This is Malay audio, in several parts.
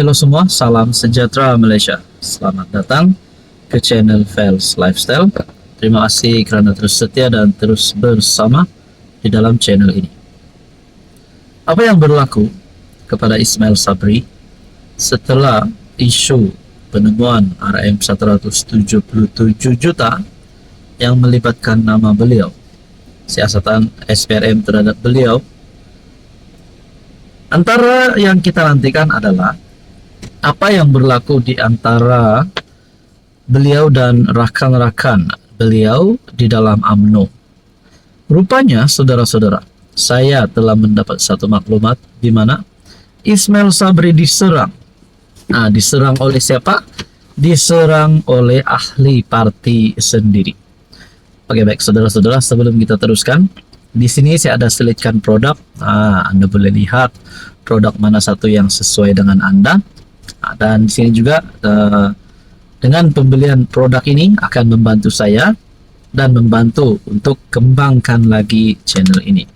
Halo semua, salam sejahtera Malaysia. Selamat datang ke channel Fels Lifestyle. Terima kasih kerana terus setia dan terus bersama di dalam channel ini. Apa yang berlaku kepada Ismail Sabri setelah isu penemuan RM177 juta yang melibatkan nama beliau, siasatan SPRM terhadap beliau? Antara yang kita nantikan adalah apa yang berlaku di antara beliau dan rakan-rakan beliau di dalam UMNO. Rupanya, saudara-saudara, saya telah mendapat satu maklumat di mana Ismail Sabri diserang. Diserang oleh siapa? Diserang oleh ahli parti sendiri. Oke, baik saudara-saudara, sebelum kita teruskan, di sini saya ada selitkan produk. Anda boleh lihat produk mana satu yang sesuai dengan Anda. Dan di sini juga dengan pembelian produk ini akan membantu saya dan membantu untuk kembangkan lagi channel ini.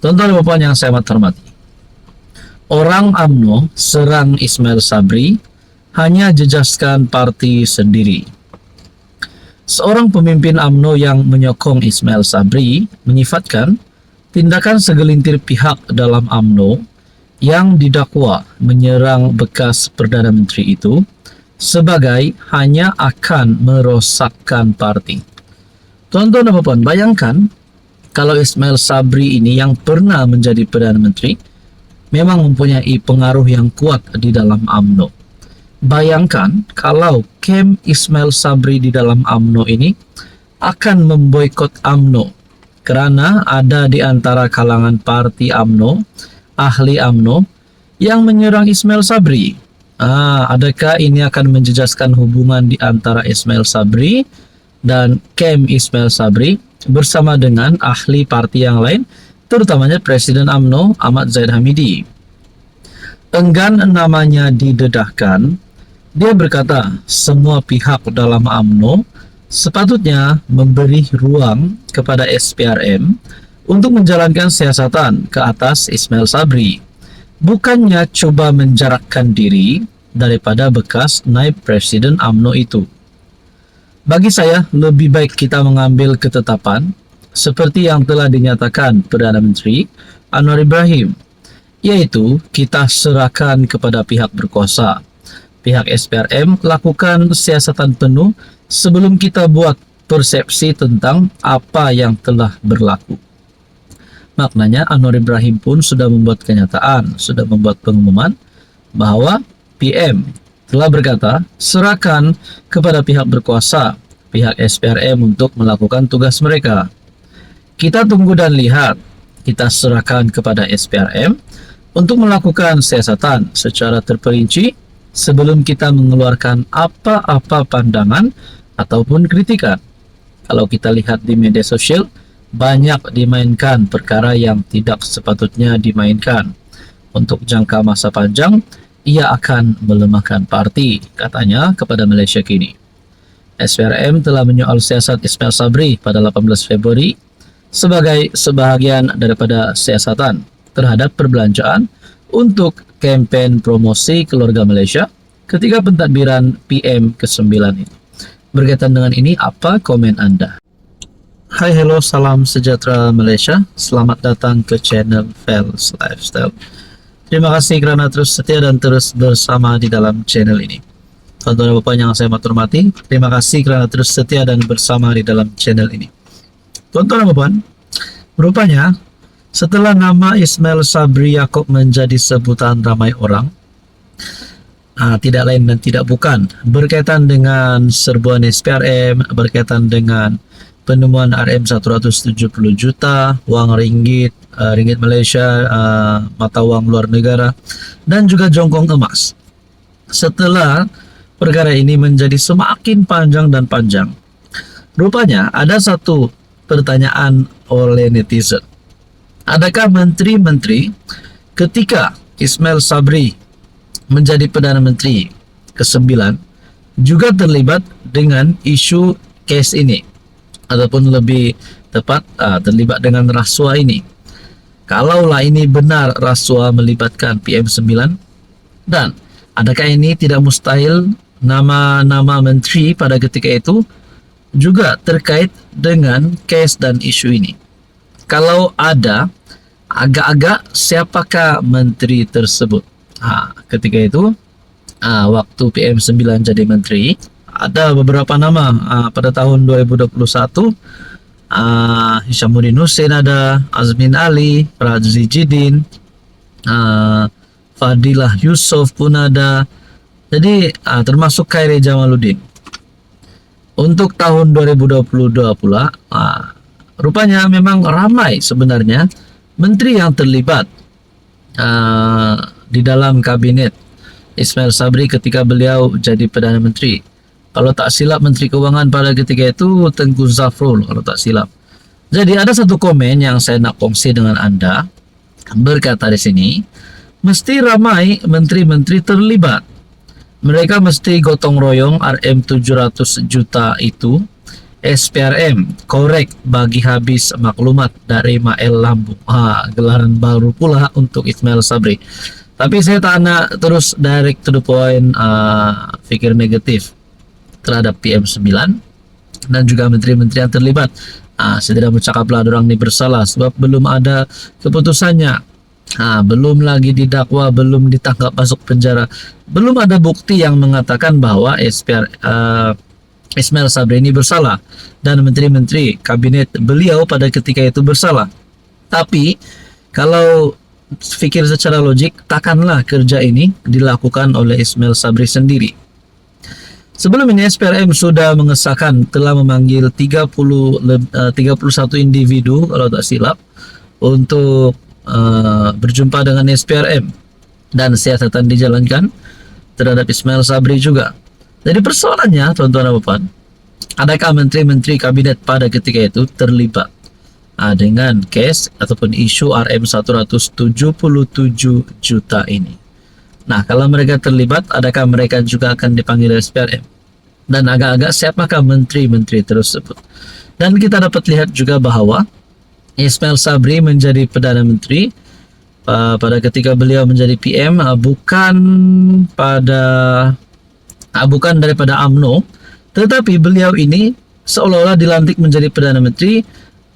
Tuan-tuan dan puan yang saya hormati, orang UMNO serang Ismail Sabri hanya jejaskan parti sendiri. Seorang pemimpin UMNO yang menyokong Ismail Sabri menyifatkan tindakan segelintir pihak dalam UMNO yang didakwa menyerang bekas Perdana Menteri itu sebagai hanya akan merosakkan parti. Tuan-tuan dan puan, bayangkan kalau Ismail Sabri ini yang pernah menjadi Perdana Menteri memang mempunyai pengaruh yang kuat di dalam UMNO. Bayangkan kalau kem Ismail Sabri di dalam UMNO ini akan memboikot UMNO kerana ada di antara kalangan parti UMNO, ahli UMNO yang menyerang Ismail Sabri. Adakah ini akan menjejaskan hubungan di antara Ismail Sabri dan kem Ismail Sabri bersama dengan ahli parti yang lain, terutamanya Presiden UMNO Ahmad Zahid Hamidi? Enggan namanya didedahkan, dia berkata semua pihak dalam UMNO sepatutnya memberi ruang kepada SPRM untuk menjalankan siasatan ke atas Ismail Sabri, bukannya coba menjarakkan diri daripada bekas naib Presiden UMNO itu. Bagi saya, lebih baik kita mengambil ketetapan seperti yang telah dinyatakan Perdana Menteri Anwar Ibrahim, yaitu kita serahkan kepada pihak berkuasa. Pihak SPRM lakukan siasatan penuh sebelum kita buat persepsi tentang apa yang telah berlaku. Maknanya Anwar Ibrahim pun sudah membuat kenyataan, sudah membuat pengumuman bahawa PM telah berkata serahkan kepada pihak berkuasa, pihak SPRM untuk melakukan tugas mereka. Kita tunggu dan lihat, kita serahkan kepada SPRM untuk melakukan siasatan secara terperinci sebelum kita mengeluarkan apa-apa pandangan ataupun kritikan. Kalau kita lihat di media sosial, banyak dimainkan perkara yang tidak sepatutnya dimainkan. Untuk jangka masa panjang, ia akan melemahkan parti, katanya kepada Malaysia Kini. SPRM telah menyoal siasat Ismail Sabri pada 18 Februari sebagai sebahagian daripada siasatan terhadap perbelanjaan untuk kempen promosi keluarga Malaysia ketika pentadbiran PM ke-9 ini. Berkaitan dengan ini, apa komen Anda? Hai, hello, salam sejahtera Malaysia. Selamat datang ke channel Fels Lifestyle. Terima kasih kerana terus setia dan terus bersama di dalam channel ini. Tuan-tuan dan puan yang saya hormati, terima kasih kerana terus setia dan bersama di dalam channel ini. Tuan-tuan dan puan, rupanya setelah nama Ismail Sabri Yaakob menjadi sebutan ramai orang, tidak lain dan tidak bukan berkaitan dengan serbuan SPRM, berkaitan dengan penemuan RM170 juta, wang ringgit, ringgit Malaysia, mata wang luar negara, dan juga jongkong emas. Setelah perkara ini menjadi semakin panjang dan panjang, rupanya ada satu pertanyaan oleh netizen. Adakah menteri-menteri ketika Ismail Sabri menjadi Perdana Menteri ke-9 juga terlibat dengan isu kes ini? Ataupun lebih tepat terlibat dengan rasuah ini. Kalaulah ini benar rasuah melibatkan PM9 dan Adakah ini tidak mustahil nama-nama menteri pada ketika itu juga terkait dengan case dan isu ini? Kalau ada, agak-agak siapakah menteri tersebut? Ketika itu, waktu PM9 jadi menteri, ada beberapa nama. Pada tahun 2021, Hishamuddin Hussein ada, Azmin Ali, Radzi Jidin, Fadilah Yusuf pun ada. Jadi termasuk Khairi Jamaluddin. Untuk tahun 2022 pula, rupanya memang ramai sebenarnya menteri yang terlibat di dalam kabinet Ismail Sabri ketika beliau jadi Perdana Menteri. Kalau tak silap, Menteri Keuangan pada ketika itu Tengku Zafrul, kalau tak silap. Jadi ada satu komen yang saya nak kongsi dengan Anda, berkata di sini, mesti ramai menteri-menteri terlibat. Mereka mesti gotong royong RM 700 juta itu SPRM korek bagi habis maklumat dari Mael Lambung. Gelaran baru pula untuk Ismail Sabri. Tapi saya tak nak terus direct to the point, fikir negatif terhadap PM9 dan juga menteri-menteri yang terlibat. Saya tidak bercakaplah orang ini bersalah sebab belum ada keputusannya. Belum lagi didakwa, belum ditangkap masuk penjara, belum ada bukti yang mengatakan bahwa Ismail Sabri ini bersalah dan menteri-menteri kabinet beliau pada ketika itu bersalah. Tapi kalau fikir secara logik, takkanlah kerja ini dilakukan oleh Ismail Sabri sendiri. Sebelum ini SPRM sudah mengesahkan telah memanggil 31 individu kalau tak silap untuk berjumpa dengan SPRM dan siasatan dijalankan terhadap Ismail Sabri juga. Jadi persoalannya, tuan-tuan dan puan, adakah menteri-menteri kabinet pada ketika itu terlibat dengan case ataupun isu RM 177 juta ini? Nah, kalau mereka terlibat, adakah mereka juga akan dipanggil SPRM? Dan agak-agak siapakah menteri-menteri tersebut? Dan kita dapat lihat juga bahwa Ismail Sabri menjadi Perdana Menteri pada ketika beliau menjadi PM bukan daripada UMNO, tetapi beliau ini seolah-olah dilantik menjadi Perdana Menteri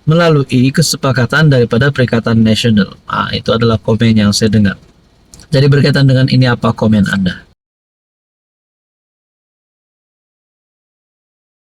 melalui kesepakatan daripada Perikatan Nasional. Itu adalah komen yang saya dengar. Jadi berkaitan dengan ini, apa komen Anda?